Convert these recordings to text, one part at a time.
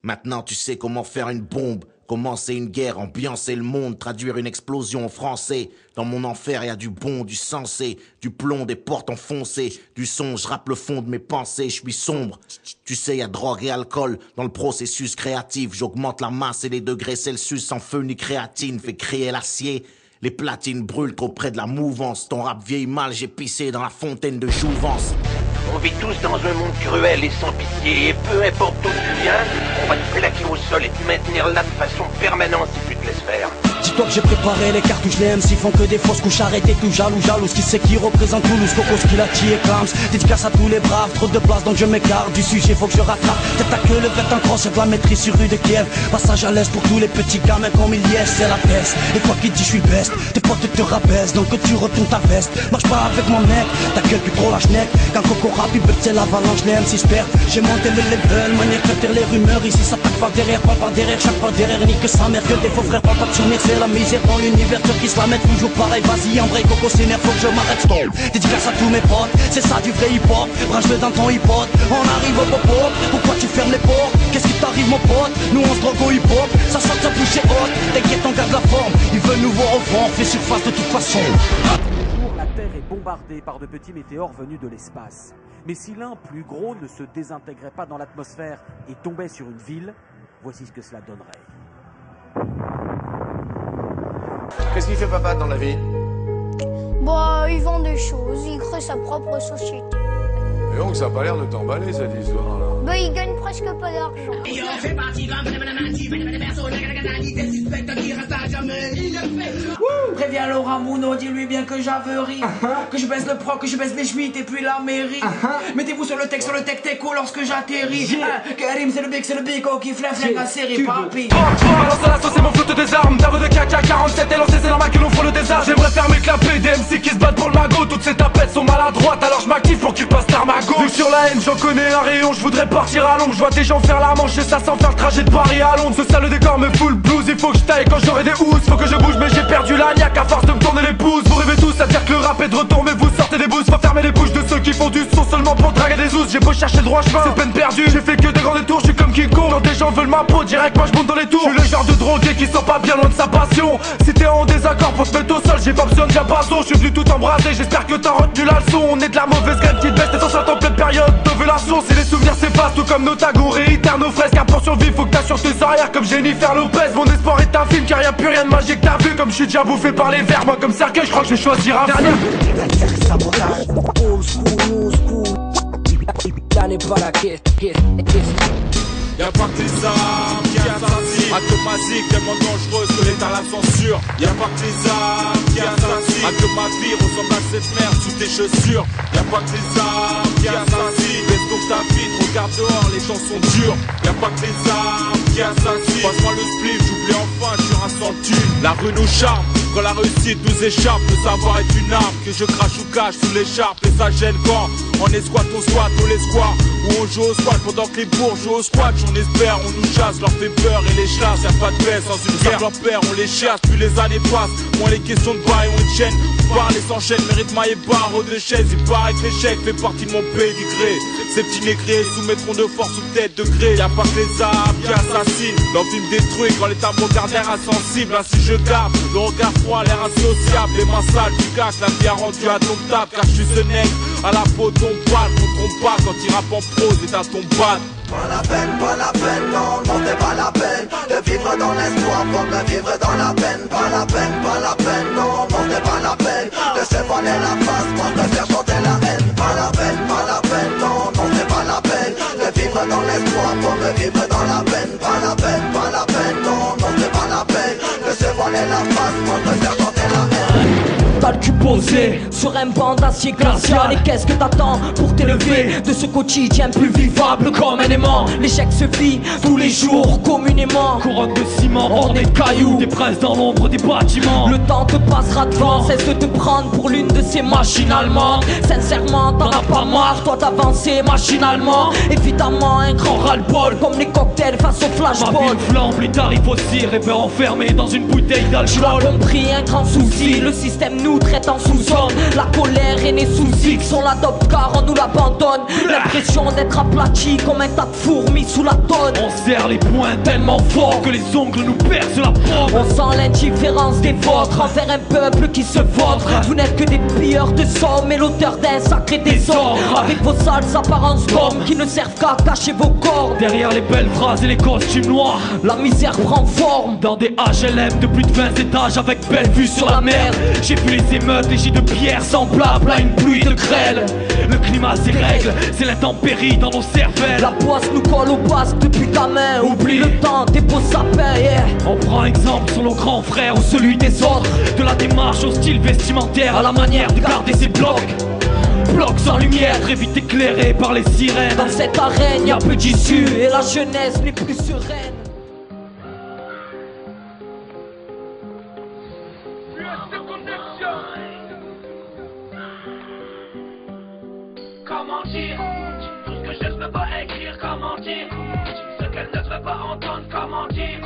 Maintenant tu sais comment faire une bombe, commencer une guerre, ambiancer le monde, traduire une explosion en français. Dans mon enfer y a du bon, du sensé, du plomb, des portes enfoncées, du son, je rappe le fond de mes pensées, je suis sombre. Tu sais y a drogue et alcool dans le processus créatif, j'augmente la masse et les degrés Celsius sans feu ni créatine, fait créer l'acier. Les platines brûlent trop près de la mouvance, ton rap vieillit mal, j'ai pissé dans la fontaine de jouvence. On vit tous dans un monde cruel et sans pitié, et peu importe d'où tu viens, on va te plaquer au sol et te maintenir là de façon permanente si tu te laisses faire. Dis-toi que j'ai préparé les cartouches, les MC font que des fausses couches, arrêtez tout jaloux, qui c'est qui représente Toulouse, Cocos, Kilati et Clams. Dédicace à tous les braves, trop de place donc je m'écarte du sujet, faut que je rattrape. Tête à queue, le vêt en crosse, de la maîtrise sur rue de Kiev. Passage à l'aise pour tous les petits gamins comme Iliès, c'est la test. Et quoi qui dit je suis best, tes potes te rabaissent, donc que tu retournes ta veste. Marche pas avec mon mec, ta gueule plus trop la schneck. Quand Coco rap, il c'est l'avalanche, les MC se perdent. J'ai monté le level, manière de faire les rumeurs. Ici ça tape par derrière, pas par derrière, chaque fois derrière, nique sa mère. Que des faux frères, pas de souvenirs, c'est la misère dans l'univers. Ceux qui se la mettent toujours pareil, vas-y, en vrai, Coco s'énerve, faut que je m'arrête, stop. Dédicace à tous mes potes, c'est ça du vrai hip-hop. Branche-le dans ton hip-hop, on arrive au pop-up. Pourquoi tu fermes les portes? Qu'est-ce qui t'arrive mon pote? Nous on se drogue au hip-hop, ça saute, ça bouche est haute. T'inquiète, on garde la forme, ils veulent nous voir au fond, on fait surface de toute façon. La Terre est bombardée par de petits météores venus de l'espace. Mais si l'un plus gros ne se désintégrait pas dans l'atmosphère et tombait sur une ville, voici ce que cela donnerait. Qu'est-ce qu'il fait papa dans la vie? Bah, il vend des choses, il crée sa propre société. Et donc ça a pas l'air de t'emballer cette histoire là. Bah, il gagne presque pas d'argent. Préviens Laura Mouno, dis-lui bien que j'averie, que je baisse le proc, que je baisse les schmitts et puis la mairie. Mettez-vous sur le texte teco lorsque j'atterris. Karim c'est le big qui flingue la série, papi. Balance à la sauce, c'est mon flotte des armes. Davo de KK-47 et lancé, c'est normal que l'on frôle le désastre. J'aimerais faire m'éclaper des MC qui se battent pour le magot. Toutes ces tapettes sont maladroites, alors je m'active pour qu'ils passent l'arme à gauche. Vu que sur la haine j'en connais un rayon, je voudrais partir à Londres. Je vois des gens faire la manche et ça sans faire le trajet de Paris à Londres. Ce sale décor me fout le blues, il faut que je taille quand j'aurai des housses. Faut que je bouge mais j'ai perdu la niaque à force de me tourner les pouces. Vous rêvez tous à dire que le rap est de retour, mais vous sortez des boosts. Faut fermer les bouches de ceux qui font du son seulement pour draguer des ousses. J'ai beau chercher le droit chemin, c'est peine perdue. J'ai fait que des grands détours, je suis comme King Kong. Quand des gens veulent ma peau, direct moi je monte dans les tours. Je suis le genre de drogué qui sent pas bien loin de sa passion. Si t'es en désaccord pour se mettre au sol, j'ai pas besoin de diapason. Je suis venu tout embraser, j'espère que t'as retenu la leçon. On est de la mauvaise graine, petite bête, et sans en pleine période d'ovulation. Si les souvenirs s'effacent, tout comme nos tags, réitère nos fraises. Car pour survivre, faut que t'assures tes arrières comme Jennifer Lopez. Mon espoir est infime car y'a plus rien de magique, t'as vu. Comme je suis déjà bouffé par les vers, moi comme cercueil, je crois que je vais choisir un dernier. Y'a pas que les armes qui assassinent, Automatique tellement dangereuse que l'État la censure. Y'a pas que les armes qui assassinent, que ma vie ressemble à cette merde sous tes chaussures. Y'a pas que les armes qui assassinent, baisse donc ta vitre, regarde dehors, les temps sont durs. Y'a pas que les armes qui assassinent, passe-moi le spliff, j'oublie enfin, je suis un centuple. La rue nous charme, quand la réussite nous échappe, le savoir est une arme que je crache ou cache sous l'écharpe. Et ça gêne quand on est squat au squat, au les squats, ou on joue au squat pendant que les bourges jouent au squat. On espère, on nous chasse, leur fait peur et les chlasse. Y'a pas de paix sans une guerre, leur père, on les chasse. Plus les années passent, moins les questions de bail, on chaîne. Parler s'enchaîne, mérite maille et barreau de chaise. Il paraît que l'échec fait partie de mon pédigré. Ces petits négriers soumettront de force sous tête de gré. Y'a pas que les armes qui assassinent, l'envie me détruit quand l'état me regarde l'air insensible. Ainsi je garde le regard froid, l'air insociable. Les mains sales du cac, la vie a rendu indomptable. Car je suis ce nègre, à la peau ton pâle. Qu'on trompe pas quand il rappe en prose et à ton bad. Pas la peine, non, non c'est pas la peine de vivre dans l'espoir comme de vivre dans la peine. Pas la peine, non, non c'est pas la peine de se voiler la face pour te faire chanter la haine. Pas la peine, non, non c'est pas la peine de vivre dans l'espoir comme de vivre dans la peine. Pas la peine, non, non c'est pas la peine de se voiler la face pour te faire chanter la haine. T'as le cul posé sur un banc d'acier glacial. Et qu'est-ce que t'attends pour t'élever de ce quotidien plus vivable comme un aimant? L'échec se vit tous les jours communément. Couronne de ciment ornée de cailloux, des presses dans l'ombre des bâtiments. Le temps te passera devant, cesse de te prendre pour l'une de ces machines allemandes. Sincèrement t'en as pas marre, toi d'avancer machinalement. Évidemment un grand ras-le-bol comme les cocktails face au flashball. Ma ville flambe, les tarifs aussi, rêveur enfermé dans une bouteille d'alcool. Tu l'as compris, un grand souci, le système nous nous traite en sous-zone. La colère est née sous X, on l'adopte car on nous l'abandonne. L'impression d'être aplati comme un tas de fourmis sous la tonne. On serre les poings tellement fort que les ongles nous percent la peau. On sent l'indifférence des vôtres envers un peuple qui se vautre. Vous n'êtes que des pilleurs de sommes et l'auteur d'un sacré désordre. Avec vos sales apparences d'hommes qui ne servent qu'à cacher vos corps. Derrière les belles phrases et les costumes noirs, la misère prend forme. Dans des HLM de plus de 20 étages avec belle vue sur la mer. J'ai vu les émeutes, les jets de pierre semblables à une pluie de grêle. Le climat ses règles, c'est l'intempérie dans nos cervelles. La poisse nous colle au basque depuis ta main. Oublie le temps, tes beaux sapins, yeah. On prend exemple sur nos grands frères ou celui des autres. De la démarche au style vestimentaire, à la manière de garder ses blocs. Blocs sans lumière, très vite éclairés par les sirènes. Dans cette arène, y'a peu d'issue et la jeunesse n'est plus sereine. Comment dire tout ce que je ne peux pas écrire, comment dire ce qu'elle ne veut pas entendre, comment dire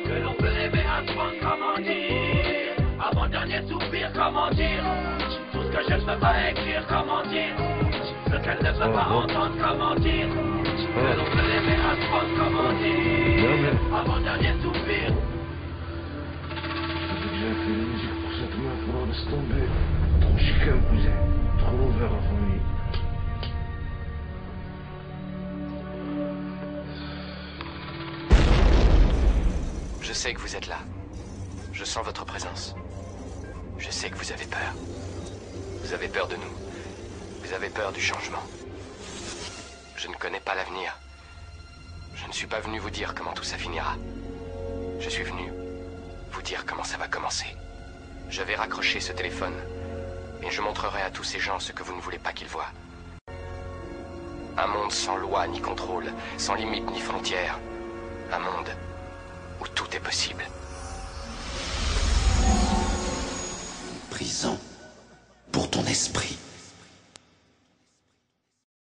que l'on peut aimer un point, comment dire avant-dernier soupir, comment dire tout ce que je ne peux pas écrire, comment dire ce qu'elle ne veut pas entendre, comment dire que l'on peut aimer un point, comment dire avant-dernier soupir. J'ai fait la musique pour cette meuf, alors laisse tomber. Trop chicken, cousin, trop ouvert la famille. Je sais que vous êtes là. Je sens votre présence. Je sais que vous avez peur. Vous avez peur de nous. Vous avez peur du changement. Je ne connais pas l'avenir. Je ne suis pas venu vous dire comment tout ça finira. Je suis venu vous dire comment ça va commencer. Je vais raccrocher ce téléphone et je montrerai à tous ces gens ce que vous ne voulez pas qu'ils voient. Un monde sans loi ni contrôle, sans limite ni frontières. Un monde où tout est possible. Prison pour ton esprit.